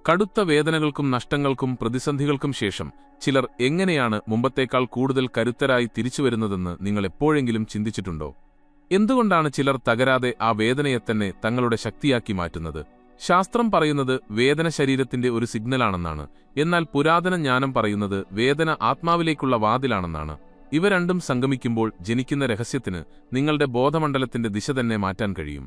കടുത്ത വേദനകൾക്കും നഷ്ടങ്ങൾക്കും പ്രതിസന്ധികൾക്കും ശേഷം ചിലർ എങ്ങനെയാണ് മുമ്പത്തേക്കാൾ കൂടുതൽ കരുത്തരായി തിരിച്ചുവരുന്നതെന്ന് നിങ്ങൾ എപ്പോഴെങ്കിലും ചിന്തിച്ചിട്ടുണ്ടോ? എന്തുകൊണ്ടാണ് ചിലർ തകരാതെ ആ വേദനയെത്തന്നെ തങ്ങളുടെ ശക്തിയാക്കി മാറ്റുന്നത്? ശാസ്ത്രം പറയുന്നത് വേദന ശരീരത്തിന്റെ ഒരു സിഗ്നലാണെന്നാണ്. എന്നാൽ പുരാതന ജ്ഞാനം പറയുന്നത് വേദന ആത്മാവിലേക്കുള്ള വാതിലാണെന്നാണ്. ഇവ രണ്ടും സംഗമിക്കുമ്പോൾ ജനിക്കുന്ന രഹസ്യത്തിന് നിങ്ങളുടെ ബോധമണ്ഡലത്തിന്റെ ദിശ തന്നെ മാറ്റാൻ കഴിയും.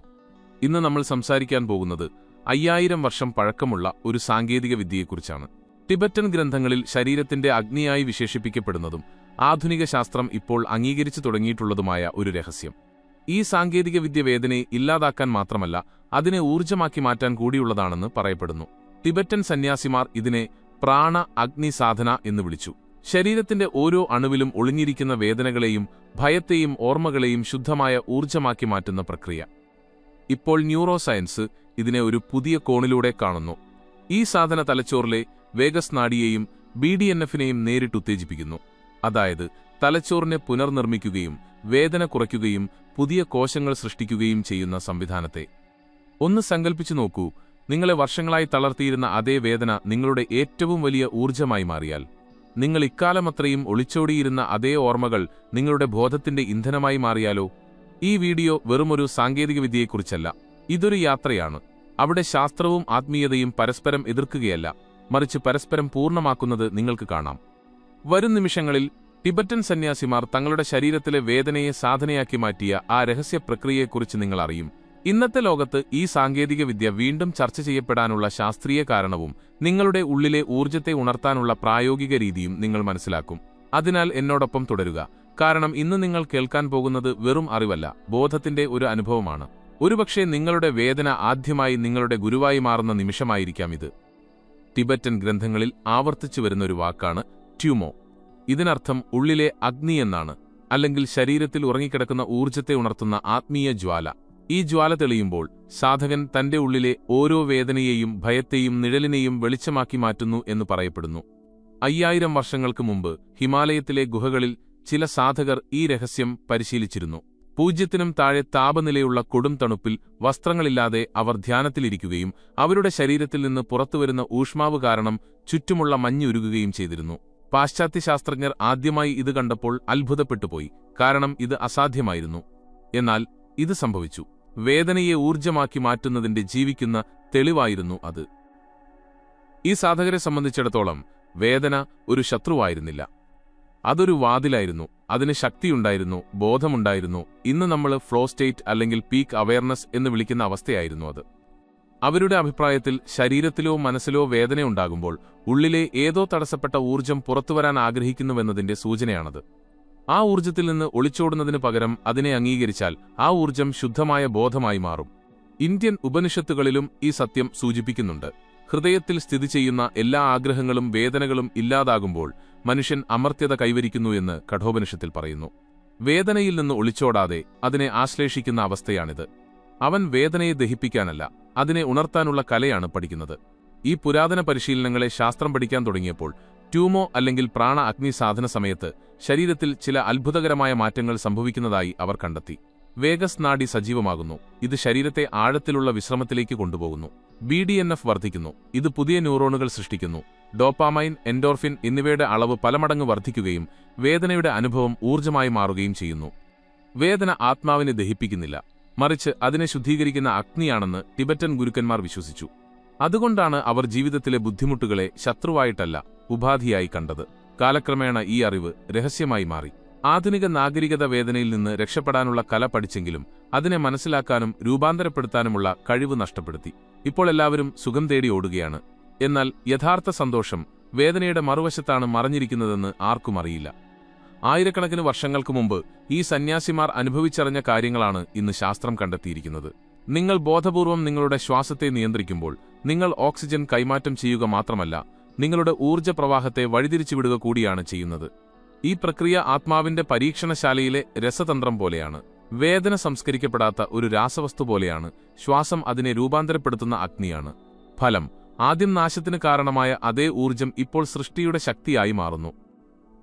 ഇന്ന് നമ്മൾ സംസാരിക്കാൻ പോകുന്നത് 5000 വർഷം പഴക്കമുള്ള ഒരു സാങ്കേതിക വിദ്യയെക്കുറിച്ചാണ്. ടിബറ്റൻ ഗ്രന്ഥങ്ങളിൽ ശരീരത്തിന്റെ അഗ്നിയായി വിശേഷിപ്പിക്കപ്പെടുന്നതും ആധുനിക ശാസ്ത്രം ഇപ്പോൾ അംഗീകരിച്ചു തുടങ്ങിയിട്ടുള്ളതുമായ ഒരു രഹസ്യം. ഈ സാങ്കേതിക വിദ്യ വേദനയെ ഇല്ലാതാക്കാൻ മാത്രമല്ല, അതിനെ ഊർജ്ജമാക്കി മാറ്റാൻ കൂടിയുള്ളതാണെന്ന് പറയപ്പെടുന്നു. ടിബറ്റൻ സന്യാസിമാർ ഇതിനെ പ്രാണ അഗ്നി സാധന എന്ന് വിളിച്ചു. ശരീരത്തിന്റെ ഓരോ അണുവിലും ഒളിഞ്ഞിരിക്കുന്ന വേദനകളെയും ഭയത്തെയും ഓർമ്മകളെയും ശുദ്ധമായ ഊർജ്ജമാക്കി മാറ്റുന്ന പ്രക്രിയ. ഇപ്പോൾ ന്യൂറോ സയൻസ് ഇതിനെ ഒരു പുതിയ കോണിലൂടെ കാണുന്നു. ഈ സാധന തലച്ചോറിലെ വേഗസ് നാഡിയെയും BDNF-നെയും നേരിട്ട് ഉത്തേജിപ്പിക്കുന്നു. അതായത് തലച്ചോറിനെ പുനർനിർമ്മിക്കുകയും വേദന കുറയ്ക്കുകയും പുതിയ കോശങ്ങൾ സൃഷ്ടിക്കുകയും ചെയ്യുന്ന സംവിധാനത്തെ. ഒന്ന് സങ്കൽപ്പിച്ചു നോക്കൂ, നിങ്ങളെ വർഷങ്ങളായി തളർത്തിയിരുന്ന അതേ വേദന നിങ്ങളുടെ ഏറ്റവും വലിയ ഊർജ്ജമായി മാറിയാൽ. നിങ്ങൾ ഇക്കാലമത്രയും ഒളിച്ചോടിയിരുന്ന അതേ ഓർമ്മകൾ നിങ്ങളുടെ ബോധത്തിന്റെ ഇന്ധനമായി മാറിയാലോ? ഈ വീഡിയോ വെറുമൊരു സാങ്കേതികവിദ്യയെക്കുറിച്ചല്ല, ഇതൊരു യാത്രയാണ്. അവിടെ ശാസ്ത്രവും ആത്മീയതയും പരസ്പരം എതിർക്കുകയല്ല, മറിച്ച് പരസ്പരം പൂർണ്ണമാക്കുന്നത് നിങ്ങൾക്ക് കാണാം. വരും നിമിഷങ്ങളിൽ ടിബറ്റൻ സന്യാസിമാർ തങ്ങളുടെ ശരീരത്തിലെ വേദനയെ സാധനയാക്കി മാറ്റിയ ആ രഹസ്യ പ്രക്രിയയെക്കുറിച്ച് നിങ്ങൾ അറിയും. ഇന്നത്തെ ലോകത്ത് ഈ സാങ്കേതികവിദ്യ വീണ്ടും ചർച്ച ചെയ്യപ്പെടാനുള്ള ശാസ്ത്രീയ കാരണവും നിങ്ങളുടെ ഉള്ളിലെ ഊർജ്ജത്തെ ഉണർത്താനുള്ള പ്രായോഗിക രീതിയും നിങ്ങൾ മനസ്സിലാക്കും. അതിനാൽ എന്നോടൊപ്പം തുടരുക, കാരണം ഇന്ന് നിങ്ങൾ കേൾക്കാൻ പോകുന്നത് വെറും അറിവല്ല, ബോധത്തിന്റെ ഒരു അനുഭവമാണ്. ഒരുപക്ഷെ നിങ്ങളുടെ വേദന ആദ്യമായി നിങ്ങളുടെ ഗുരുവായി മാറുന്ന നിമിഷമായിരിക്കാം ഇത്. ടിബറ്റൻ ഗ്രന്ഥങ്ങളിൽ ആവർത്തിച്ചു വരുന്നൊരു വാക്കാണ് ട്യൂമോ. ഇതിനർത്ഥം ഉള്ളിലെ അഗ്നി എന്നാണ്, അല്ലെങ്കിൽ ശരീരത്തിൽ ഉറങ്ങിക്കിടക്കുന്ന ഊർജ്ജത്തെ ഉണർത്തുന്ന ആത്മീയ ജ്വാല. ഈ ജ്വാല തെളിയുമ്പോൾ സാധകൻ തന്റെ ഉള്ളിലെ ഓരോ വേദനയെയും ഭയത്തെയും നിഴലിനെയും വെളിച്ചമാക്കി മാറ്റുന്നു എന്ന് പറയപ്പെടുന്നു. 5000 വർഷങ്ങൾക്ക് മുമ്പ് ഹിമാലയത്തിലെ ഗുഹകളിൽ ചില സാധകർ ഈ രഹസ്യം പരിശീലിച്ചിരുന്നു. 0-നും താഴെ താപനിലയുള്ള കൊടും തണുപ്പിൽ വസ്ത്രങ്ങളില്ലാതെ അവർ ധ്യാനത്തിലിരിക്കുകയും അവരുടെ ശരീരത്തിൽ നിന്ന് പുറത്തുവരുന്ന ഊഷ്മാവ് കാരണം ചുറ്റുമുള്ള മഞ്ഞുരുകുകയും ചെയ്തിരുന്നു. പാശ്ചാത്യ ശാസ്ത്രജ്ഞർ ആദ്യമായി ഇത് കണ്ടപ്പോൾ അത്ഭുതപ്പെട്ടുപോയി, കാരണം ഇത് അസാധ്യമായിരുന്നു. എന്നാൽ ഇത് സംഭവിച്ചു. വേദനയെ ഊർജ്ജമാക്കി മാറ്റുന്നതിന്റെ ജീവിക്കുന്ന തെളിവായിരുന്നു അത്. ഈ സാധകരെ സംബന്ധിച്ചിടത്തോളം വേദന ഒരു ശത്രുവായിരുന്നില്ല, അതൊരു വാതിലായിരുന്നു. അതിന് ശക്തിയുണ്ടായിരുന്നു, ബോധമുണ്ടായിരുന്നു. ഇന്ന് നമ്മൾ ഫ്ലോ സ്റ്റേറ്റ് അല്ലെങ്കിൽ പീക്ക് അവയർനെസ് എന്ന് വിളിക്കുന്ന അവസ്ഥയായിരുന്നു അത്. അവരുടെ അഭിപ്രായത്തിൽ ശരീരത്തിലോ മനസ്സിലോ വേദനയുണ്ടാകുമ്പോൾ ഉള്ളിലെ ഏതോ തടസ്സപ്പെട്ട ഊർജ്ജം പുറത്തുവരാൻ ആഗ്രഹിക്കുന്നുവെന്നതിന്റെ സൂചനയാണത്. ആ ഊർജ്ജത്തിൽ നിന്ന് ഒളിച്ചോടുന്നതിനു പകരം അതിനെ അംഗീകരിച്ചാൽ ആ ഊർജ്ജം ശുദ്ധമായ ബോധമായി മാറും. ഇന്ത്യൻ ഉപനിഷത്തുകളിലും ഈ സത്യം സൂചിപ്പിക്കുന്നുണ്ട്. ഹൃദയത്തിൽ സ്ഥിതി ചെയ്യുന്ന എല്ലാ ആഗ്രഹങ്ങളും വേദനകളും ഇല്ലാതാകുമ്പോൾ മനുഷ്യൻ അമർത്യത കൈവരിക്കുന്നു എന്ന് കഠോപനിഷത്തിൽ പറയുന്നു. വേദനയിൽ നിന്ന് ഒളിച്ചോടാതെ അതിനെ ആശ്ലേഷിക്കുന്ന അവസ്ഥയാണിത്. അവൻ വേദനയെ ദഹിപ്പിക്കാനല്ല, അതിനെ ഉണർത്താനുള്ള കലയാണ് പഠിക്കുന്നത്. ഈ പുരാതന പരിശീലനങ്ങളെ ശാസ്ത്രം പഠിക്കാൻ തുടങ്ങിയപ്പോൾ ട്യൂമോ അല്ലെങ്കിൽ പ്രാണ അഗ്നി സാധന സമയത്ത് ശരീരത്തിൽ ചില അത്ഭുതകരമായ മാറ്റങ്ങൾ സംഭവിക്കുന്നതായി അവർ കണ്ടെത്തി. വേഗസ് നാഡി സജീവമാകുന്നു, ഇത് ശരീരത്തെ ആഴത്തിലുള്ള വിശ്രമത്തിലേക്ക് കൊണ്ടുപോകുന്നു. BDNF വർദ്ധിക്കുന്നു, ഇത് പുതിയ ന്യൂറോണുകൾ സൃഷ്ടിക്കുന്നു. ഡോപാമൈൻ, എൻഡോർഫിൻ എന്നിവയുടെ അളവ് പലമടങ്ങ് വർദ്ധിക്കുകയും വേദനയുടെ അനുഭവം ഊർജ്ജമായി മാറുകയും ചെയ്യുന്നു. വേദന ആത്മാവിനെ ദഹിപ്പിക്കുന്നില്ല, മറിച്ച് അതിനെ ശുദ്ധീകരിക്കുന്ന അഗ്നിയാണെന്ന് ടിബറ്റൻ ഗുരുക്കന്മാർ വിശ്വസിച്ചു. അതുകൊണ്ടാണ് അവർ ജീവിതത്തിലെ ബുദ്ധിമുട്ടുകളെ ശത്രുവായിട്ടല്ല, ഉപാധിയായി കണ്ടത്. കാലക്രമേണ ഈ അറിവ് രഹസ്യമായി മാറി. ആധുനിക നാഗരികത വേദനയിൽ നിന്ന് രക്ഷപ്പെടാനുള്ള കല പഠിച്ചെങ്കിലും അതിനെ മനസ്സിലാക്കാനും രൂപാന്തരപ്പെടുത്താനുമുള്ള കഴിവ് നഷ്ടപ്പെടുത്തി. ഇപ്പോൾ എല്ലാവരും സുഖം തേടി ഓടുകയാണ്. എന്നാൽ യഥാർത്ഥ സന്തോഷം വേദനയുടെ മറുവശത്താണ് മറഞ്ഞിരിക്കുന്നതെന്ന് ആർക്കും അറിയില്ല. ആയിരക്കണക്കിന് വർഷങ്ങൾക്ക് മുമ്പ് ഈ സന്യാസിമാർ അനുഭവിച്ചറിഞ്ഞ കാര്യങ്ങളാണ് ഇന്ന് ശാസ്ത്രം കണ്ടെത്തിയിരിക്കുന്നത്. നിങ്ങൾ ബോധപൂർവം നിങ്ങളുടെ ശ്വാസത്തെ നിയന്ത്രിക്കുമ്പോൾ നിങ്ങൾ ഓക്സിജൻ കൈമാറ്റം ചെയ്യുക മാത്രമല്ല, നിങ്ങളുടെ ഊർജ്ജ പ്രവാഹത്തെ വഴിതിരിച്ചുവിടുക കൂടിയാണ് ചെയ്യുന്നത്. ഈ പ്രക്രിയ ആത്മാവിന്റെ പരീക്ഷണശാലയിലെ രസതന്ത്രം പോലെയാണ്. വേദന സംസ്കരിക്കപ്പെടാത്ത ഒരു രാസവസ്തു പോലെയാണ്. ശ്വാസം അതിനെ രൂപാന്തരപ്പെടുത്തുന്ന അഗ്നിയാണ്. ഫലം, ആദ്യം നാശത്തിന് കാരണമായ അതേ ഊർജ്ജം ഇപ്പോൾ സൃഷ്ടിയുടെ ശക്തിയായി മാറുന്നു.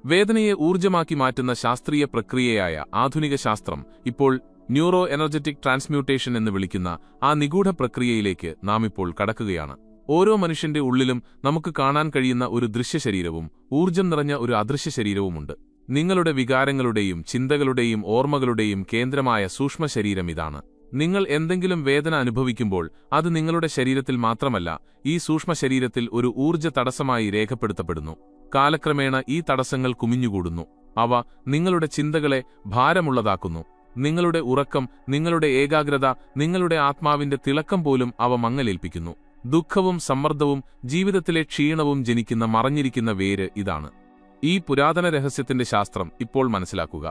വേദനയെ ഊർജ്ജമാക്കി മാറ്റുന്ന ശാസ്ത്രീയ പ്രക്രിയയായ ആധുനിക ശാസ്ത്രം ഇപ്പോൾ ന്യൂറോ എനർജറ്റിക് ട്രാൻസ്മ്യൂട്ടേഷൻ എന്ന് വിളിക്കുന്ന ആ നിഗൂഢ പ്രക്രിയയിലേക്ക് നാം ഇപ്പോൾ കടക്കുകയാണ്. ഓരോ മനുഷ്യന്റെ ഉള്ളിലും നമുക്ക് കാണാൻ കഴിയുന്ന ഒരു ദൃശ്യശരീരവും ഊർജ്ജം നിറഞ്ഞ ഒരു അദൃശ്യ ശരീരവുമുണ്ട്. നിങ്ങളുടെ വികാരങ്ങളുടെയും ചിന്തകളുടെയും ഓർമ്മകളുടെയും കേന്ദ്രമായ സൂക്ഷ്മശരീരം ഇതാണ്. നിങ്ങൾ എന്തെങ്കിലും വേദന അനുഭവിക്കുമ്പോൾ അത് നിങ്ങളുടെ ശരീരത്തിൽ മാത്രമല്ല, ഈ സൂക്ഷ്മശരീരത്തിൽ ഒരു ഊർജ്ജ തടസ്സമായി രേഖപ്പെടുത്തപ്പെടുന്നു. കാലക്രമേണ ഈ തടസ്സങ്ങൾ കുമിഞ്ഞുകൂടുന്നു. അവ നിങ്ങളുടെ ചിന്തകളെ ഭാരമുള്ളതാക്കുന്നു. നിങ്ങളുടെ ഉറക്കം, നിങ്ങളുടെ ഏകാഗ്രത, നിങ്ങളുടെ ആത്മാവിന്റെ തിളക്കം പോലും അവ മങ്ങലേൽപ്പിക്കുന്നു. ദുഃഖവും സമ്മർദ്ദവും ജീവിതത്തിലെ ക്ഷീണവും ജനിക്കുന്ന മറഞ്ഞിരിക്കുന്ന വേര് ഇതാണ്. ഈ പുരാതന രഹസ്യത്തിന്റെ ശാസ്ത്രം ഇപ്പോൾ മനസ്സിലാക്കുക.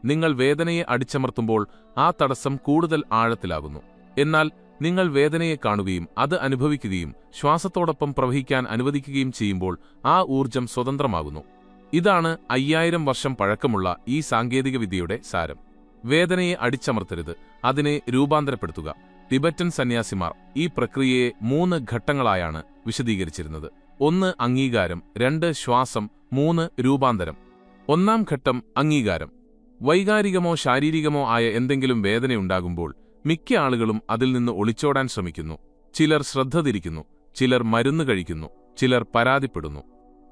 നിങ്ങൾ വേദനയെ അടിച്ചമർത്തുമ്പോൾ ആ തടസ്സം കൂടുതൽ ആഴത്തിലാകുന്നു. എന്നാൽ നിങ്ങൾ വേദനയെ കാണുകയും അത് അനുഭവിക്കുകയും ശ്വാസത്തോടൊപ്പം പ്രവഹിക്കാൻ അനുവദിക്കുകയും ചെയ്യുമ്പോൾ ആ ഊർജ്ജം സ്വതന്ത്രമാകുന്നു. ഇതാണ് 5000 വർഷം പഴക്കമുള്ള ഈ സാങ്കേതികവിദ്യയുടെ സാരം. വേദനയെ അടിച്ചമർത്തരുത്, അതിനെ രൂപാന്തരപ്പെടുത്തുക. ടിബറ്റൻ സന്യാസിമാർ ഈ പ്രക്രിയയെ 3 ഘട്ടങ്ങളായാണ് വിശദീകരിച്ചിരുന്നത്. 1 അംഗീകാരം, 2 ശ്വാസം, 3 രൂപാന്തരം. 1-ാം ഘട്ടം അംഗീകാരം. വൈകാരികമോ ശാരീരികമോ ആയ എന്തെങ്കിലും വേദനയുണ്ടാകുമ്പോൾ മിക്ക ആളുകളും അതിൽ നിന്ന് ഒളിച്ചോടാൻ ശ്രമിക്കുന്നു. ചിലർ ശ്രദ്ധ തിരിക്കുന്നു, ചിലർ മരുന്ന് കഴിക്കുന്നു, ചിലർ പരാതിപ്പെടുന്നു.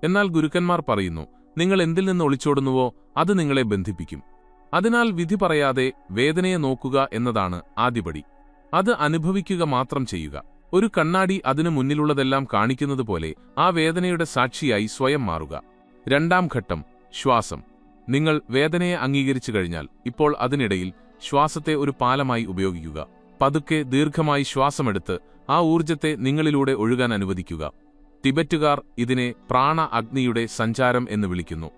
എന്നാൽ ഗുരുക്കന്മാർ പറയുന്നു, നിങ്ങൾ എന്തിൽ നിന്ന് ഒളിച്ചോടുന്നുവോ അത് നിങ്ങളെ ബന്ധിപ്പിക്കും. അതിനാൽ വിധി പറയാതെ വേദനയെ നോക്കുക എന്നതാണ് ആദ്യപടി. അത് അനുഭവിക്കുക മാത്രം ചെയ്യുക. ഒരു കണ്ണാടി അതിനു മുന്നിലുള്ളതെല്ലാം കാണിക്കുന്നതുപോലെ ആ വേദനയുടെ സാക്ഷിയായി സ്വയം മാറുക. 2-ാം ഘട്ടം ശ്വാസം. നിങ്ങൾ വേദനയെ അംഗീകരിച്ചു കഴിഞ്ഞാൽ ഇപ്പോൾ അതിനിടയിൽ ശ്വാസത്തെ ഒരു പാലമായി ഉപയോഗിക്കുക. പതുക്കെ ദീർഘമായി ശ്വാസമെടുത്ത് ആ ഊർജ്ജത്തെ നിങ്ങളിലൂടെ ഒഴുകാൻ അനുവദിക്കുക. ടിബറ്റുകാർ ഇതിനെ പ്രാണ അഗ്നിയുടെ സഞ്ചാരം എന്ന് വിളിക്കുന്നു.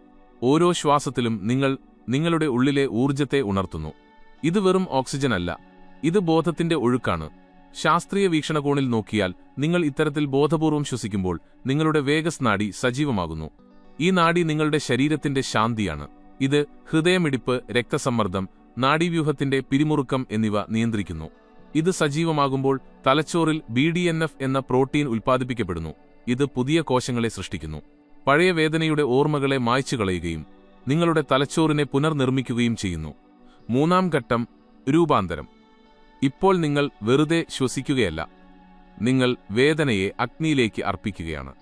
ഓരോ ശ്വാസത്തിലും നിങ്ങൾ നിങ്ങളുടെ ഉള്ളിലെ ഊർജ്ജത്തെ ഉണർത്തുന്നു. ഇത് വെറും ഓക്സിജനല്ല, ഇത് ബോധത്തിന്റെ ഒഴുക്കാണ്. ശാസ്ത്രീയ വീക്ഷണകോണിൽ നോക്കിയാൽ നിങ്ങൾ ഇത്തരത്തിൽ ബോധപൂർവം ശ്വസിക്കുമ്പോൾ നിങ്ങളുടെ വേഗസ്നാഡി സജീവമാകുന്നു. ഈ നാഡി നിങ്ങളുടെ ശരീരത്തിന്റെ ശാന്തിയാണ്. ഇത് ഹൃദയമിടിപ്പ്, രക്തസമ്മർദ്ദം, നാഡീവ്യൂഹത്തിന്റെ പിരിമുറുക്കം എന്നിവ നിയന്ത്രിക്കുന്നു. ഇത് സജീവമാകുമ്പോൾ തലച്ചോറിൽ BDNF എന്ന പ്രോട്ടീൻ ഉൽപ്പാദിപ്പിക്കപ്പെടുന്നു. ഇത് പുതിയ കോശങ്ങളെ സൃഷ്ടിക്കുന്നു. പഴയ വേദനയുടെ ഓർമ്മകളെ മായ്ച്ചു കളയുകയും നിങ്ങളുടെ തലച്ചോറിനെ പുനർനിർമ്മിക്കുകയും ചെയ്യുന്നു. 3-ാം ഘട്ടം രൂപാന്തരം. ഇപ്പോൾ നിങ്ങൾ വെറുതെ ശ്വസിക്കുകയല്ല, നിങ്ങൾ വേദനയെ അഗ്നിയിലേക്ക് അർപ്പിക്കുകയാണ്.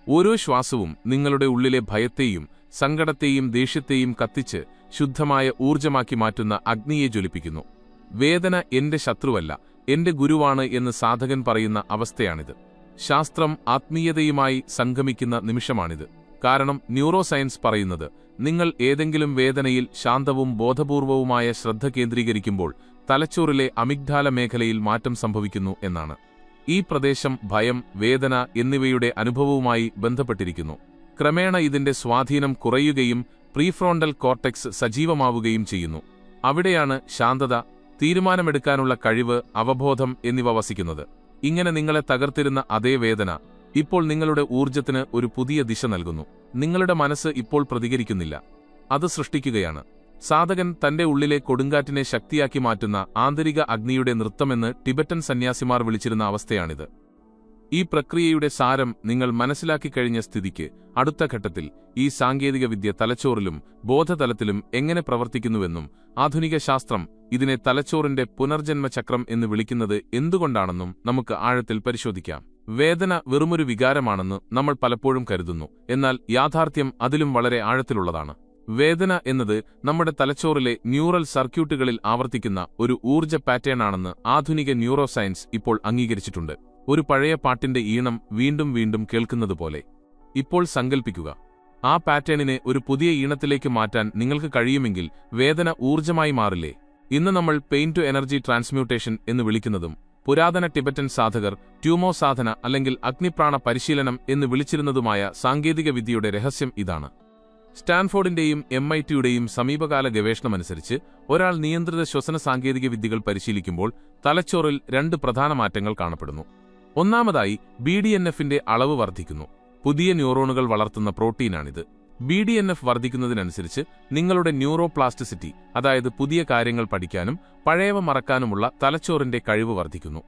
ഓരോ ശ്വാസവും നിങ്ങളുടെ ഉള്ളിലെ ഭയത്തെയും സങ്കടത്തെയും ദേഷ്യത്തെയും കത്തിച്ച് ശുദ്ധമായ ഊർജ്ജമാക്കി മാറ്റുന്ന അഗ്നിയെ ജ്വലിപ്പിക്കുന്നു. വേദന എന്റെ ശത്രുവല്ല, എന്റെ ഗുരുവാണ് എന്ന് സാധകൻ പറയുന്ന അവസ്ഥയാണിത്. ശാസ്ത്രം ആത്മീയതയുമായി സംഗമിക്കുന്ന നിമിഷമാണിത്. കാരണം ന്യൂറോ സയൻസ് പറയുന്നത്, നിങ്ങൾ ഏതെങ്കിലും വേദനയിൽ ശാന്തവും ബോധപൂർവവുമായ ശ്രദ്ധ കേന്ദ്രീകരിക്കുമ്പോൾ തലച്ചോറിലെ അമിഗ്ഡാല മേഖലയിൽ മാറ്റം സംഭവിക്കുന്നു എന്നാണ്. ഈ പ്രദേശം ഭയം, വേദന എന്നിവയുടെ അനുഭവവുമായി ബന്ധപ്പെട്ടിരിക്കുന്നു. ക്രമേണ ഇതിന്റെ സ്വാധീനം കുറയുകയും പ്രീഫ്രോണ്ടൽ കോർട്ടെക്സ് സജീവമാവുകയും ചെയ്യുന്നു. അവിടെയാണ് ശാന്തത, തീരുമാനമെടുക്കാനുള്ള കഴിവ്, അവബോധം എന്നിവ വസിക്കുന്നത്. ഇങ്ങനെ നിങ്ങളെ തകർത്തിരുന്ന അതേ വേദന ഇപ്പോൾ നിങ്ങളുടെ ഊർജ്ജത്തിന് ഒരു പുതിയ ദിശ നൽകുന്നു. നിങ്ങളുടെ മനസ്സ് ഇപ്പോൾ പ്രതികരിക്കുന്നില്ല, അത് സൃഷ്ടിക്കുകയാണ്. സാധകൻ തന്റെ ഉള്ളിലെ കൊടുങ്കാറ്റിനെ ശക്തിയാക്കി മാറ്റുന്ന ആന്തരിക അഗ്നിയുടെ നൃത്തമെന്ന് ടിബറ്റൻ സന്യാസിമാർ വിളിച്ചിരുന്ന അവസ്ഥയാണിത്. ഈ പ്രക്രിയയുടെ സാരം നിങ്ങൾ മനസ്സിലാക്കിക്കഴിഞ്ഞ സ്ഥിതിക്ക് അടുത്ത ഘട്ടത്തിൽ ഈ സാങ്കേതികവിദ്യ തലച്ചോറിലും ബോധതലത്തിലും എങ്ങനെ പ്രവർത്തിക്കുന്നുവെന്നും ആധുനിക ശാസ്ത്രം ഇതിനെ തലച്ചോറിന്റെ പുനർജന്മ ചക്രം എന്ന് വിളിക്കുന്നത് എന്തുകൊണ്ടാണെന്നും നമുക്ക് ആഴത്തിൽ പരിശോധിക്കാം. വേദന വെറുമൊരു വികാരമാണെന്ന് നമ്മൾ പലപ്പോഴും കരുതുന്നു. എന്നാൽ യാഥാർത്ഥ്യം അതിലും വളരെ ആഴത്തിലുള്ളതാണ്. വേദന എന്നത് നമ്മുടെ തലച്ചോറിലെ ന്യൂറൽ സർക്യൂട്ടുകളിൽ ആവർത്തിക്കുന്ന ഒരു ഊർജ്ജ പാറ്റേൺ ആണെന്ന് ആധുനിക ന്യൂറോ സയൻസ് ഇപ്പോൾ അംഗീകരിച്ചിട്ടുണ്ട്. ഒരു പഴയ പാട്ടിന്റെ ഈണം വീണ്ടും വീണ്ടും കേൾക്കുന്നതുപോലെ. ഇപ്പോൾ സങ്കൽപ്പിക്കുക, ആ പാറ്റേണിനെ ഒരു പുതിയ ഈണത്തിലേക്ക് മാറ്റാൻ നിങ്ങൾക്ക് കഴിയുമെങ്കിൽ വേദന ഊർജ്ജമായി മാറില്ലേ? ഇന്ന് നമ്മൾ പെയിൻ ടു എനർജി ട്രാൻസ്മ്യൂട്ടേഷൻ എന്ന് വിളിക്കുന്നതും പുരാതന ടിബറ്റൻ സാധകർ ട്യൂമോ സാധന അല്ലെങ്കിൽ അഗ്നിപ്രാണ പരിശീലനം എന്ന് വിളിച്ചിരുന്നതുമായ സാങ്കേതിക വിദ്യയുടെ രഹസ്യം ഇതാണ്. സ്റ്റാൻഫോർഡിന്റെയും MITയുടെയും സമീപകാല ഗവേഷണമനുസരിച്ച് ഒരാൾ നിയന്ത്രിത ശ്വസന സാങ്കേതിക വിദ്യകൾ പരിശീലിക്കുമ്പോൾ തലച്ചോറിൽ 2 പ്രധാന മാറ്റങ്ങൾ കാണപ്പെടുന്നു. ഒന്നാമതായി BDNFന്റെ അളവ് വർദ്ധിക്കുന്നു. പുതിയ ന്യൂറോണുകൾ വളർത്തുന്ന പ്രോട്ടീനാണിത്. BDNF വർദ്ധിക്കുന്നതിനനുസരിച്ച് നിങ്ങളുടെ ന്യൂറോപ്ലാസ്റ്റിസിറ്റി, അതായത് പുതിയ കാര്യങ്ങൾ പഠിക്കാനും പഴയവ മറക്കാനുമുള്ള തലച്ചോറിന്റെ കഴിവ് വർദ്ധിക്കുന്നു.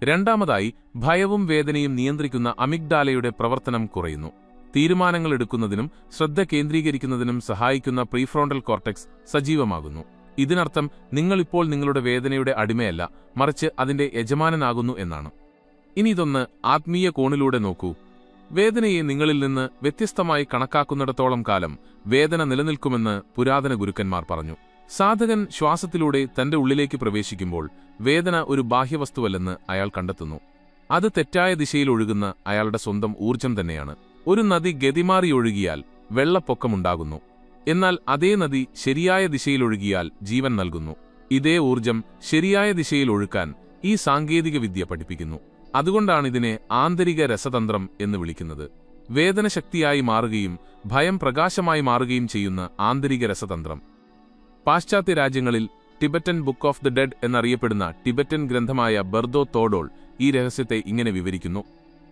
രണ്ടാമതായി ഭയവും വേദനയും നിയന്ത്രിക്കുന്ന അമിഗ്ഡാലയുടെ പ്രവർത്തനം കുറയുന്നു. തീരുമാനങ്ങൾ എടുക്കുന്നതിനും ശ്രദ്ധ കേന്ദ്രീകരിക്കുന്നതിനും സഹായിക്കുന്ന പ്രീഫ്രോണ്ടൽ കോർട്ടെക്സ് സജീവമാകുന്നു. ഇതിനർത്ഥം നിങ്ങളിപ്പോൾ നിങ്ങളുടെ വേദനയുടെ അടിമയല്ല, മറിച്ച് അതിന്റെ യജമാനനാകുന്നു എന്നാണ്. ഇനി ഇതൊന്ന് ആത്മീയ കോണിലൂടെ നോക്കൂ. വേദനയെ നിങ്ങളിൽ നിന്ന് വ്യത്യസ്തമായി കണക്കാക്കുന്നിടത്തോളം കാലം വേദന നിലനിൽക്കുമെന്ന് പുരാതന ഗുരുക്കന്മാർ പറഞ്ഞു. സാധകൻ ശ്വാസത്തിലൂടെ തന്റെ ഉള്ളിലേക്ക് പ്രവേശിക്കുമ്പോൾ വേദന ഒരു ബാഹ്യവസ്തുവല്ലെന്ന് അയാൾ കണ്ടെത്തുന്നു. അത് തെറ്റായ ദിശയിൽ ഒഴുകുന്ന അയാളുടെ സ്വന്തം ഊർജം തന്നെയാണ്. ഒരു നദി ഗതിമാറി ഒഴുകിയാൽ വെള്ളപ്പൊക്കമുണ്ടാകുന്നു. എന്നാൽ അതേ നദി ശരിയായ ദിശയിൽ ഒഴുകിയാൽ ജീവൻ നൽകുന്നു. ഇതേ ഊർജം ശരിയായ ദിശയിൽ ഒഴുക്കാൻ ഈ സാങ്കേതികവിദ്യ പഠിപ്പിക്കുന്നു. അതുകൊണ്ടാണിതിനെ ആന്തരിക രസതന്ത്രം എന്ന് വിളിക്കുന്നത്. വേദന ശക്തിയായി മാറുകയും ഭയം പ്രകാശമായി മാറുകയും ചെയ്യുന്ന ആന്തരിക രസതന്ത്രം. പാശ്ചാത്യ രാജ്യങ്ങളിൽ Tibetan book of the dead എന്നറിയപ്പെടുന്ന ടിബറ്റൻ ഗ്രന്ഥമായ ബർദോ തോഡോൾ ഈ രഹസ്യത്തെ ഇങ്ങനെ വിവരിക്കുന്നു.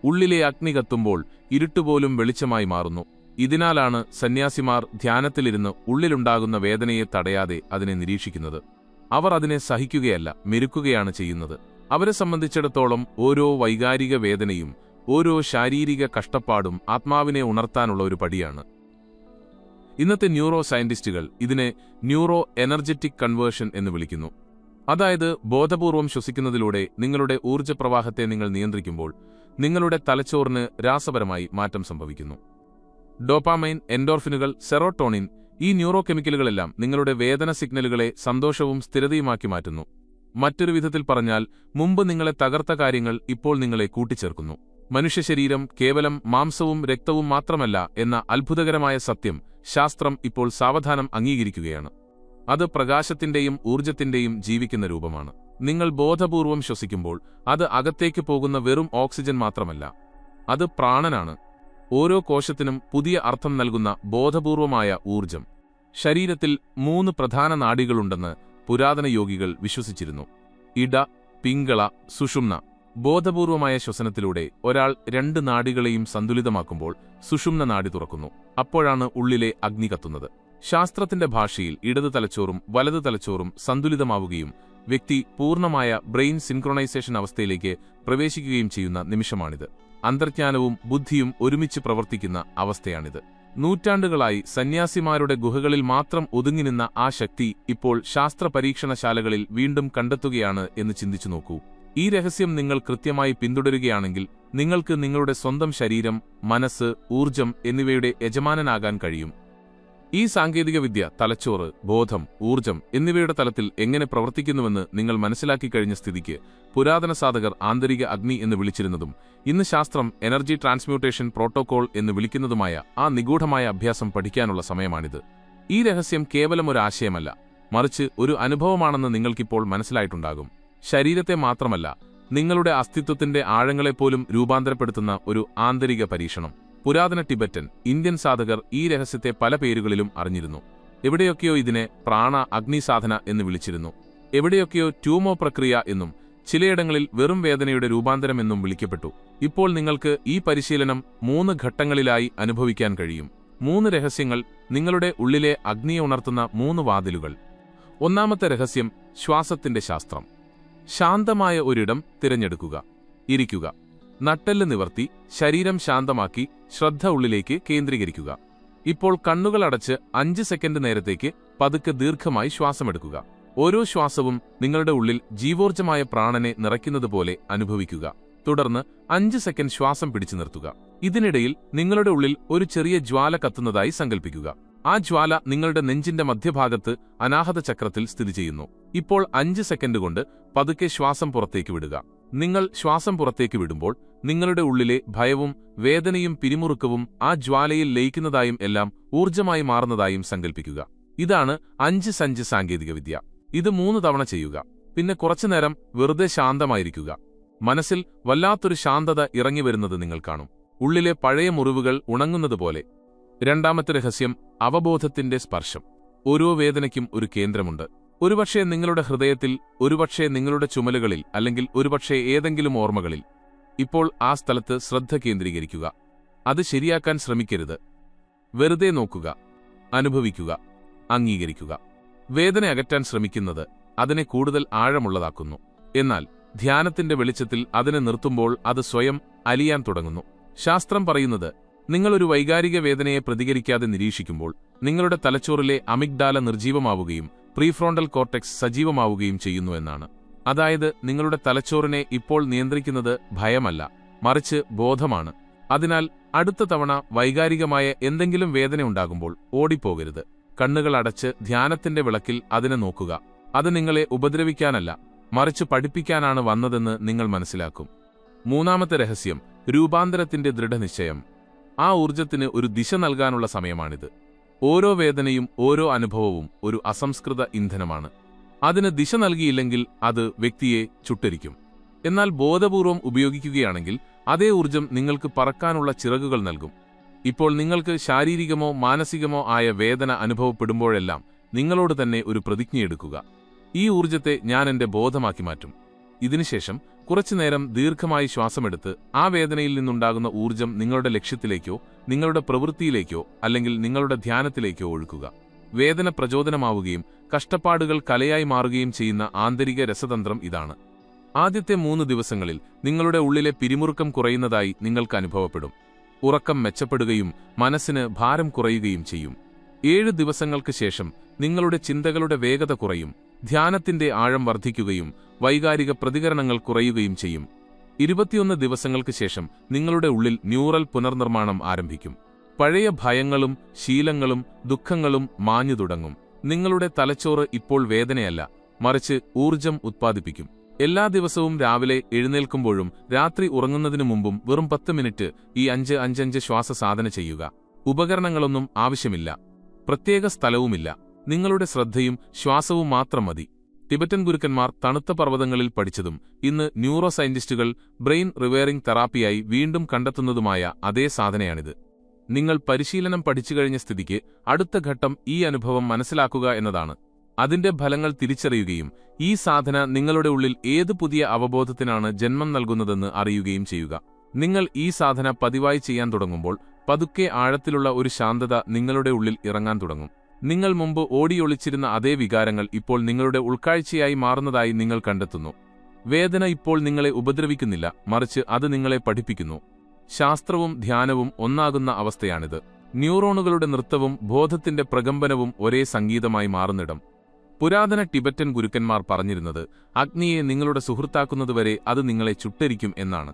ഉള്ളിലെ അഗ്നി കത്തുമ്പോൾ ഇരുട്ടുപോലും വെളിച്ചമായി മാറുന്നു. ഇതിനാലാണ് സന്യാസിമാർ ധ്യാനത്തിലിരുന്ന് ഉള്ളിലുണ്ടാകുന്ന വേദനയെ തടയാതെ അതിനെ നിരീക്ഷിക്കുന്നത്. അവർ അതിനെ സഹിക്കുകയല്ല, മെരുക്കുകയാണ് ചെയ്യുന്നത്. അവരെ സംബന്ധിച്ചിടത്തോളം ഓരോ വൈകാരിക വേദനയും ഓരോ ശാരീരിക കഷ്ടപ്പാടും ആത്മാവിനെ ഉണർത്താനുള്ള ഒരു പടിയാണ്. ഇന്നത്തെ ന്യൂറോ സയന്റിസ്റ്റുകൾ ഇതിനെ ന്യൂറോ എനർജറ്റിക് കൺവേർഷൻ എന്ന് വിളിക്കുന്നു. അതായത് ബോധപൂർവം ശ്വസിക്കുന്നതിലൂടെ നിങ്ങളുടെ ഊർജ്ജപ്രവാഹത്തെ നിങ്ങൾ നിയന്ത്രിക്കുമ്പോൾ നിങ്ങളുടെ തലച്ചോറിന് രാസപരമായി മാറ്റം സംഭവിക്കുന്നു. ഡോപാമൈൻ, എൻഡോർഫിനുകൾ, സെറോട്ടോണിൻ, ഈ ന്യൂറോ കെമിക്കലുകളെല്ലാം നിങ്ങളുടെ വേദന സിഗ്നലുകളെ സന്തോഷവും സ്ഥിരതയുമാക്കി മാറ്റുന്നു. മറ്റൊരു വിധത്തിൽ പറഞ്ഞാൽ, മുമ്പ് നിങ്ങളെ തകർത്ത കാര്യങ്ങൾ ഇപ്പോൾ നിങ്ങളെ കൂട്ടിച്ചേർക്കുന്നു. മനുഷ്യശരീരം കേവലം മാംസവും രക്തവും മാത്രമല്ല എന്ന അത്ഭുതകരമായ സത്യം ശാസ്ത്രം ഇപ്പോൾ സാവധാനം അംഗീകരിക്കുകയാണ്. അത് പ്രകാശത്തിന്റെയും ഊർജത്തിന്റെയും ജീവിക്കുന്ന രൂപമാണ്. നിങ്ങൾ ബോധപൂർവം ശ്വസിക്കുമ്പോൾ അത് അകത്തേക്ക് പോകുന്ന വെറും ഓക്സിജൻ മാത്രമല്ല, അത് പ്രാണനാണ്. ഓരോ കോശത്തിനും പുതിയ അർത്ഥം നൽകുന്ന ബോധപൂർവമായ ഊർജം. ശരീരത്തിൽ 3 പ്രധാന നാഡികളുണ്ടെന്ന് പുരാതന യോഗികൾ വിശ്വസിച്ചിരുന്നു: ഇട, പിംഗള, സുഷുമ്ന. ബോധപൂർവമായ ശ്വസനത്തിലൂടെ ഒരാൾ 2 നാഡികളെയും സന്തുലിതമാക്കുമ്പോൾ സുഷുമ്ന നാഡി തുറക്കുന്നു. അപ്പോഴാണ് ഉള്ളിലെ അഗ്നി കത്തുന്നത്. ശാസ്ത്രത്തിന്റെ ഭാഷയിൽ ഇടത് തലച്ചോറും വലത് തലച്ചോറും സന്തുലിതമാവുകയും വ്യക്തി പൂർണ്ണമായ ബ്രെയിൻ സിൻക്രൊണൈസേഷൻ അവസ്ഥയിലേക്ക് പ്രവേശിക്കുകയും ചെയ്യുന്ന നിമിഷമാണിത്. അന്തർജ്ഞാനവും ബുദ്ധിയും ഒരുമിച്ച് പ്രവർത്തിക്കുന്ന അവസ്ഥയാണിത്. നൂറ്റാണ്ടുകളായി സന്യാസിമാരുടെ ഗുഹകളിൽ മാത്രം ഒതുങ്ങിനിന്ന ആ ശക്തി ഇപ്പോൾ ശാസ്ത്ര പരീക്ഷണശാലകളിൽ വീണ്ടും കണ്ടെത്തുകയാണ് എന്ന് ചിന്തിച്ചു നോക്കൂ. ഈ രഹസ്യം നിങ്ങൾ കൃത്യമായി പിന്തുടരുകയാണെങ്കിൽ നിങ്ങൾക്ക് നിങ്ങളുടെ സ്വന്തം ശരീരം, മനസ്സ്, ഊർജം എന്നിവയുടെ യജമാനനാകാൻ കഴിയും. ഈ സാങ്കേതികവിദ്യ തലച്ചോറ്, ബോധം, ഊർജം എന്നിവയുടെ തലത്തിൽ എങ്ങനെ പ്രവർത്തിക്കുന്നുവെന്ന് നിങ്ങൾ മനസ്സിലാക്കി കഴിഞ്ഞ സ്ഥിതിക്ക് പുരാതന സാധകർ ആന്തരിക അഗ്നി എന്ന് വിളിച്ചിരുന്നതും ഇന്ന് ശാസ്ത്രം എനർജി ട്രാൻസ്മ്യൂട്ടേഷൻ പ്രോട്ടോകോൾ എന്ന് വിളിക്കുന്നതുമായ ആ നിഗൂഢമായ അഭ്യാസം പഠിക്കാനുള്ള സമയമാണിത്. ഈ രഹസ്യം കേവലം ഒരു ആശയമല്ല, മറിച്ച് ഒരു അനുഭവമാണെന്ന് നിങ്ങൾക്കിപ്പോൾ മനസ്സിലായിട്ടുണ്ടാകും. ശരീരത്തെ മാത്രമല്ല, നിങ്ങളുടെ അസ്തിത്വത്തിന്റെ ആഴങ്ങളെപ്പോലും രൂപാന്തരപ്പെടുത്തുന്ന ഒരു ആന്തരിക പരീക്ഷണം. പുരാതന ടിബറ്റൻ, ഇന്ത്യൻ സാധകർ ഈ രഹസ്യത്തെ പല പേരുകളിലും അറിഞ്ഞിരുന്നു. എവിടെയൊക്കെയോ ഇതിനെ പ്രാണ അഗ്നി സാധന എന്ന് വിളിച്ചിരുന്നു. എവിടെയൊക്കെയോ ട്യൂമോ പ്രക്രിയ എന്നും ചിലയിടങ്ങളിൽ വെറും വേദനയുടെ രൂപാന്തരം എന്നും വിളിക്കപ്പെട്ടു. ഇപ്പോൾ നിങ്ങൾക്ക് ഈ പരിശീലനം 3 ഘട്ടങ്ങളിലായി അനുഭവിക്കാൻ കഴിയും. 3 രഹസ്യങ്ങൾ, നിങ്ങളുടെ ഉള്ളിലെ അഗ്നിയെ ഉണർത്തുന്ന 3 വാതിലുകൾ. ഒന്നാമത്തെ രഹസ്യം, ശ്വാസത്തിന്റെ ശാസ്ത്രം. ശാന്തമായ ഒരിടം തിരഞ്ഞെടുക്കുക. ഇരിക്കുക. നട്ടെല്ല് നിവർത്തി ശരീരം ശാന്തമാക്കി ശ്രദ്ധ ഉള്ളിലേക്ക് കേന്ദ്രീകരിക്കുക. ഇപ്പോൾ കണ്ണുകൾ അടച്ച് 5 സെക്കൻഡ് നേരത്തേക്ക് പതുക്കെ ദീർഘമായി ശ്വാസമെടുക്കുക. ഓരോ ശ്വാസവും നിങ്ങളുടെ ഉള്ളിൽ ജീവോർജമായ പ്രാണനെ നിറയ്ക്കുന്നതുപോലെ അനുഭവിക്കുക. തുടർന്ന് 5 സെക്കൻഡ് ശ്വാസം പിടിച്ചു നിർത്തുക. ഇതിനിടയിൽ നിങ്ങളുടെ ഉള്ളിൽ ഒരു ചെറിയ ജ്വാല കത്തുന്നതായി സങ്കൽപ്പിക്കുക. ആ ജ്വാല നിങ്ങളുടെ നെഞ്ചിന്റെ മധ്യഭാഗത്ത് അനാഹത ചക്രത്തിൽ സ്ഥിതി ചെയ്യുന്നു. ഇപ്പോൾ 5 സെക്കൻഡ് കൊണ്ട് പതുക്കെ ശ്വാസം പുറത്തേക്ക് വിടുക. നിങ്ങൾ ശ്വാസം പുറത്തേക്ക് വിടുമ്പോൾ നിങ്ങളുടെ ഉള്ളിലെ ഭയവും വേദനയും പിരിമുറുക്കവും ആ ജ്വാലയിൽ ലയിക്കുന്നതായും എല്ലാം ഊർജ്ജമായി മാറുന്നതായും സങ്കൽപ്പിക്കുക. ഇതാണ് 5 സാങ്കേതികവിദ്യ. ഇത് 3 തവണ ചെയ്യുക. പിന്നെ കുറച്ചുനേരം വെറുതെ ശാന്തമായിരിക്കുക. മനസ്സിൽ വല്ലാത്തൊരു ശാന്തത ഇറങ്ങിവരുന്നത് നിങ്ങൾ കാണും. ഉള്ളിലെ പഴയ മുറിവുകൾ ഉണങ്ങുന്നതുപോലെ. രണ്ടാമത്തെ രഹസ്യം, അവബോധത്തിന്റെ സ്പർശം. ഓരോ വേദനയ്ക്കും ഒരു കേന്ദ്രമുണ്ട്. ഒരുപക്ഷേ നിങ്ങളുടെ ഹൃദയത്തിൽ, ഒരുപക്ഷേ നിങ്ങളുടെ ചുമലുകളിൽ, അല്ലെങ്കിൽ ഒരുപക്ഷേ ഏതെങ്കിലും ഓർമ്മകളിൽ. ഇപ്പോൾ ആ സ്ഥലത്ത് ശ്രദ്ധ കേന്ദ്രീകരിക്കുക. അത് ശരിയാക്കാൻ ശ്രമിക്കരുത്. വെറുതെ നോക്കുക, അനുഭവിക്കുക, അംഗീകരിക്കുക. വേദന അകറ്റാൻ ശ്രമിക്കുന്നത് അതിനെ കൂടുതൽ ആഴമുള്ളതാക്കുന്നു. എന്നാൽ ധ്യാനത്തിന്റെ വെളിച്ചത്തിൽ അതിനെ നിർത്തുമ്പോൾ അത് സ്വയം അലിയാൻ തുടങ്ങുന്നു. ശാസ്ത്രം പറയുന്നത്, നിങ്ങളൊരു വൈകാരിക വേദനയെ പ്രതികരിക്കാതെ നിരീക്ഷിക്കുമ്പോൾ നിങ്ങളുടെ തലച്ചോറിലെ അമിഗ്ഡാല നിർജീവമാവുകയും പ്രീഫ്രോണ്ടൽ കോർട്ടെക്സ് സജീവമാവുകയും ചെയ്യുന്നു എന്നാണ്. അതായത് നിങ്ങളുടെ തലച്ചോറിനെ ഇപ്പോൾ നിയന്ത്രിക്കുന്നത് ഭയമല്ല, മറിച്ച് ബോധമാണ്. അതിനാൽ അടുത്ത തവണ വൈകാരികമായ എന്തെങ്കിലും വേദന ഉണ്ടാകുമ്പോൾ ഓടിപ്പോകരുത്. കണ്ണുകൾ അടച്ച് ധ്യാനത്തിന്റെ വിളക്കിൽ അതിനെ നോക്കുക. അത് നിങ്ങളെ ഉപദ്രവിക്കാനല്ല, മറിച്ച് പഠിപ്പിക്കാനാണ് വന്നതെന്ന് നിങ്ങൾ മനസ്സിലാക്കും. മൂന്നാമത്തെ രഹസ്യം, രൂപാന്തരത്തിന്റെ ദൃഢനിശ്ചയം. ആ ഊർജത്തിന് ഒരു ദിശ നൽകാനുള്ള സമയമാണിത്. ഓരോ വേദനയും ഓരോ അനുഭവവും ഒരു അസംസ്കൃത ഇന്ധനമാണ്. അതിന് ദിശ നൽകിയില്ലെങ്കിൽ അത് വ്യക്തിയെ ചുട്ടരിക്കും. എന്നാൽ ബോധപൂർവം ഉപയോഗിക്കുകയാണെങ്കിൽ അതേ ഊർജം നിങ്ങൾക്ക് പറക്കാനുള്ള ചിറകുകൾ നൽകും. ഇപ്പോൾ നിങ്ങൾക്ക് ശാരീരികമോ മാനസികമോ ആയ വേദന അനുഭവപ്പെടുമ്പോഴെല്ലാം നിങ്ങളോട് തന്നെ ഒരു പ്രതിജ്ഞയെടുക്കുക. ഈ ഊർജത്തെ ഞാൻ എന്റെ ബോധമാക്കി മാറ്റും. ഇതിനുശേഷം കുറച്ചുനേരം ദീർഘമായി ശ്വാസമെടുത്ത് ആ വേദനയിൽ നിന്നുണ്ടാകുന്ന ഊർജം നിങ്ങളുടെ ലക്ഷ്യത്തിലേക്കോ നിങ്ങളുടെ പ്രവൃത്തിയിലേക്കോ അല്ലെങ്കിൽ നിങ്ങളുടെ ധ്യാനത്തിലേക്കോ ഒഴുക്കുക. വേദന പ്രചോദനമാവുകയും കഷ്ടപ്പാടുകൾ കലയായി മാറുകയും ചെയ്യുന്ന ആന്തരിക രസതന്ത്രം ഇതാണ്. ആദ്യത്തെ 3 ദിവസങ്ങളിൽ നിങ്ങളുടെ ഉള്ളിലെ പിരിമുറുക്കം കുറയുന്നതായി നിങ്ങൾക്ക് അനുഭവപ്പെടും. ഉറക്കം മെച്ചപ്പെടുകയും മനസ്സിന് ഭാരം കുറയുകയും ചെയ്യും. 7 ദിവസങ്ങൾക്ക് ശേഷം നിങ്ങളുടെ ചിന്തകളുടെ വേഗത കുറയും, ധ്യാനത്തിന്റെ ആഴം വർദ്ധിക്കുകയും വൈകാരിക പ്രതികരണങ്ങൾ കുറയുകയും ചെയ്യും. 21 ദിവസങ്ങൾക്ക് ശേഷം നിങ്ങളുടെ ഉള്ളിൽ ന്യൂറൽ പുനർനിർമ്മാണം ആരംഭിക്കും. പഴയ ഭയങ്ങളും ശീലങ്ങളും ദുഃഖങ്ങളും മാഞ്ഞു തുടങ്ങും. നിങ്ങളുടെ തലച്ചോറ് ഇപ്പോൾ വേദനയല്ല, മറിച്ച് ഊർജം ഉത്പാദിപ്പിക്കും. എല്ലാ ദിവസവും രാവിലെ എഴുന്നേൽക്കുമ്പോഴും രാത്രി ഉറങ്ങുന്നതിനു മുമ്പും വെറും 10 മിനിറ്റ് ഈ 5-5-5 ശ്വാസ സാധന ചെയ്യുക. ഉപകരണങ്ങളൊന്നും ആവശ്യമില്ല, പ്രത്യേക സ്ഥലവുമില്ല. നിങ്ങളുടെ ശ്രദ്ധയും ശ്വാസവും മാത്രം മതി. ടിബറ്റൻ ഗുരുക്കന്മാർ തണുത്ത പർവ്വതങ്ങളിൽ പഠിച്ചതും ഇന്ന് ന്യൂറോ സയന്റിസ്റ്റുകൾ ബ്രെയിൻ റിവെയറിംഗ് തെറാപ്പിയായി വീണ്ടും കണ്ടെത്തുന്നതുമായ അതേ സാധനയാണിത്. നിങ്ങൾ പരിശീലനം പഠിച്ചുകഴിഞ്ഞ സ്ഥിതിക്ക് അടുത്ത ഘട്ടം ഈ അനുഭവം മനസ്സിലാക്കുക എന്നതാണ്. അതിന്റെ ഫലങ്ങൾ തിരിച്ചറിയുകയും ഈ സാധന നിങ്ങളുടെ ഉള്ളിൽ ഏത് പുതിയ അവബോധത്തിനാണ് ജന്മം നൽകുന്നതെന്ന് അറിയുകയും ചെയ്യുക. നിങ്ങൾ ഈ സാധന പതിവായി ചെയ്യാൻ തുടങ്ങുമ്പോൾ പതുക്കെ ആഴത്തിലുള്ള ഒരു ശാന്തത നിങ്ങളുടെ ഉള്ളിൽ ഇറങ്ങാൻ തുടങ്ങും. നിങ്ങൾ മുമ്പ് ഓടിയൊളിച്ചിരുന്ന അതേ വികാരങ്ങൾ ഇപ്പോൾ നിങ്ങളുടെ ഉൾക്കാഴ്ചയായി മാറുന്നതായി നിങ്ങൾ കണ്ടെത്തുന്നു. വേദന ഇപ്പോൾ നിങ്ങളെ ഉപദ്രവിക്കുന്നില്ല, മറിച്ച് അത് നിങ്ങളെ പഠിപ്പിക്കുന്നു. ശാസ്ത്രവും ധ്യാനവും ഒന്നാകുന്ന അവസ്ഥയാണിത്. ന്യൂറോണുകളുടെ നൃത്തവും ബോധത്തിന്റെ പ്രകമ്പനവും ഒരേ സംഗീതമായി മാറുന്നിടം. പുരാതന ടിബറ്റൻ ഗുരുക്കന്മാർ പറഞ്ഞിരുന്നത് അഗ്നിയെ നിങ്ങളുടെ സുഹൃത്താക്കുന്നതുവരെ അത് നിങ്ങളെ ചുട്ടരിക്കും എന്നാണ്.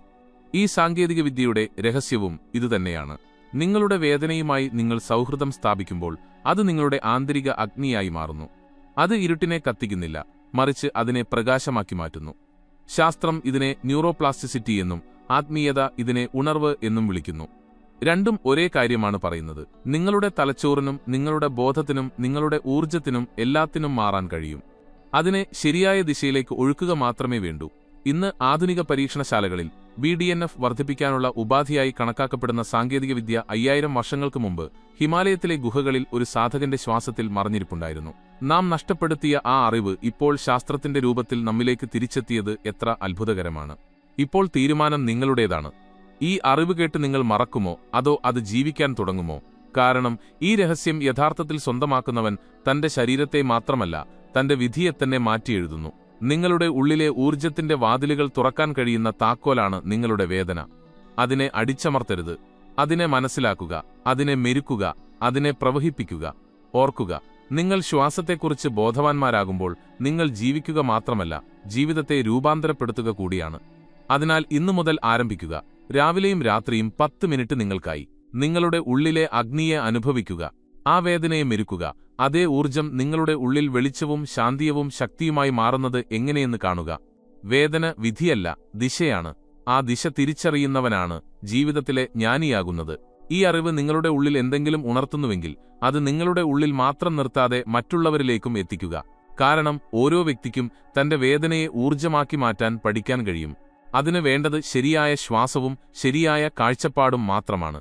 ഈ സാങ്കേതികവിദ്യയുടെ രഹസ്യവും ഇതുതന്നെയാണ്. നിങ്ങളുടെ വേദനയുമായി നിങ്ങൾ സൗഹൃദം സ്ഥാപിക്കുമ്പോൾ അത് നിങ്ങളുടെ ആന്തരിക അഗ്നിയായി മാറുന്നു. അത് ഇരുട്ടിനെ കത്തിക്കുന്നില്ല, മറിച്ച് അതിനെ പ്രകാശമാക്കി മാറ്റുന്നു. ശാസ്ത്രം ഇതിനെ ന്യൂറോപ്ലാസ്റ്റിസിറ്റി എന്നും ആത്മീയത ഇതിനെ ഉണർവ് എന്നും വിളിക്കുന്നു. രണ്ടും ഒരേ കാര്യമാണ് പറയുന്നത്. നിങ്ങളുടെ തലച്ചോറിനും നിങ്ങളുടെ ബോധത്തിനും നിങ്ങളുടെ ഊർജത്തിനും എല്ലാത്തിനും മാറാൻ കഴിയും. അതിനെ ശരിയായ ദിശയിലേക്ക് ഒഴുക്കുക മാത്രമേ വേണ്ടൂ. ഇന്ന് ആധുനിക പരീക്ഷണശാലകളിൽ BDNF വർദ്ധിപ്പിക്കാനുള്ള ഉപാധിയായി കണക്കാക്കപ്പെടുന്ന സാങ്കേതികവിദ്യ 5000 വർഷങ്ങൾക്ക് മുമ്പ് ഹിമാലയത്തിലെ ഗുഹകളിൽ ഒരു സാധകന്റെ ശ്വാസത്തിൽ മറഞ്ഞിരിപ്പുണ്ടായിരുന്നു. നാം നഷ്ടപ്പെടുത്തിയ ആ അറിവ് ഇപ്പോൾ ശാസ്ത്രത്തിന്റെ രൂപത്തിൽ നമ്മിലേക്ക് തിരിച്ചെത്തിയത് എത്ര അത്ഭുതകരമാണ്. ഇപ്പോൾ തീരുമാനം നിങ്ങളുടേതാണ്. ഈ അറിവ് കേട്ട് നിങ്ങൾ മറക്കുമോ അതോ അത് ജീവിക്കാൻ തുടങ്ങുമോ? കാരണം ഈ രഹസ്യം യഥാർത്ഥത്തിൽ സ്വന്തമാക്കുന്നവൻ തന്റെ ശരീരത്തെ മാത്രമല്ല തന്റെ വിധിയെ തന്നെ മാറ്റിയെഴുതുന്നു. നിങ്ങളുടെ ഉള്ളിലെ ഊർജത്തിന്റെ വാതിലുകൾ തുറക്കാൻ കഴിയുന്ന താക്കോലാണ് നിങ്ങളുടെ വേദന. അതിനെ അടിച്ചമർത്തരുത്. അതിനെ മനസ്സിലാക്കുക, അതിനെ മെരുക്കുക, അതിനെ പ്രവഹിപ്പിക്കുക. ഓർക്കുക, നിങ്ങൾ ശ്വാസത്തെക്കുറിച്ച് ബോധവാന്മാരാകുമ്പോൾ നിങ്ങൾ ജീവിക്കുക മാത്രമല്ല, ജീവിതത്തെ രൂപാന്തരപ്പെടുത്തുക കൂടിയാണ്. അതിനാൽ ഇന്നു മുതൽ ആരംഭിക്കുക. രാവിലെയും രാത്രിയും 10 മിനിറ്റ് നിങ്ങൾക്കായി. നിങ്ങളുടെ ഉള്ളിലെ അഗ്നിയെ അനുഭവിക്കുക, ആ വേദനയെ മെരുക്കുക. അതേ ഊർജം നിങ്ങളുടെ ഉള്ളിൽ വെളിച്ചവും ശാന്തിയവും ശക്തിയുമായി മാറുന്നത് എങ്ങനെയെന്ന് കാണുക. വേദന വിധിയല്ല, ദിശയാണ്. ആ ദിശ തിരിച്ചറിയുന്നവനാണ് ജീവിതത്തിലെ ജ്ഞാനിയാകുന്നത്. ഈ അറിവ് നിങ്ങളുടെ ഉള്ളിൽ എന്തെങ്കിലും ഉണർത്തുന്നുവെങ്കിൽ അത് നിങ്ങളുടെ ഉള്ളിൽ മാത്രം നിർത്താതെ മറ്റുള്ളവരിലേക്കും എത്തിക്കുക. കാരണം ഓരോ വ്യക്തിക്കും തന്റെ വേദനയെ ഊർജമാക്കി മാറ്റാൻ പഠിക്കാൻ കഴിയും. അതിനു വേണ്ടത് ശരിയായ ശ്വാസവും ശരിയായ കാഴ്ചപ്പാടും മാത്രമാണ്.